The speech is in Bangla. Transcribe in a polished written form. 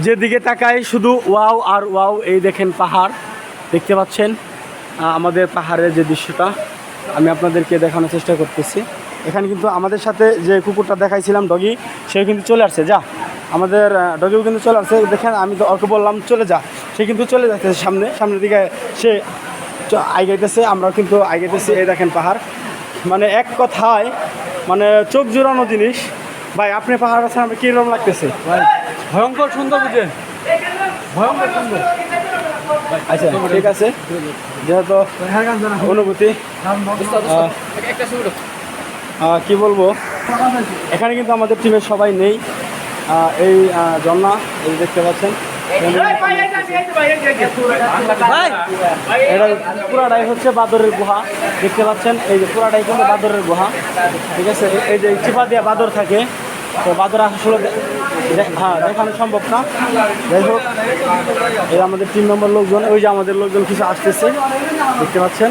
যেদিকে তাকাই শুধু ওয়াও আর ওয়াও। এই দেখেন পাহাড় দেখতে পাচ্ছেন, আমাদের পাহাড়ের যে দৃশ্যটা আমি আপনাদেরকে দেখানোর চেষ্টা করতেছি। এখানে কিন্তু আমাদের সাথে যে কুকুরটা দেখাইছিলাম ডগি, সে কিন্তু চলে আসছে। যা, আমাদের ডগিও কিন্তু চলে আসছে। দেখেন আমি তো ওকে বললাম চলে যা, সে কিন্তু চলে যাচ্ছে সামনের দিকে, সে আইগাইতেছে, আমরাও কিন্তু আইগাইতেছি। এই দেখেন পাহাড়, মানে এক কথায় মানে চোখ জোড়ানো জিনিস। ভাই আপনি পাহাড় আছেন, আপনি কীরকম লাগতেছে? ভাই ভয়ঙ্কর সুন্দর বুঝেন, ভয়ঙ্কর সুন্দর। আচ্ছা ঠিক আছে, যেহেতু অনুভূতি কি বলবো, এখানে কিন্তু আমাদের টিমের সবাই নেই। এই ঝর্ণা এই দেখতে পাচ্ছেন, এটা পুরাটাই হচ্ছে বাদরের গুহা। দেখতে পাচ্ছেন এই যে পুরাটাই কিন্তু বাদরের গুহা, ঠিক আছে। এই যে চিপা দিয়া বাদর থাকে, তো বাদর আসলে হ্যাঁ দেখানো সম্ভব না। যাই হোক, এই আমাদের 3 নম্বর লোকজন, ওই যে আমাদের লোকজন কিছু আসতেছে দেখতে পাচ্ছেন।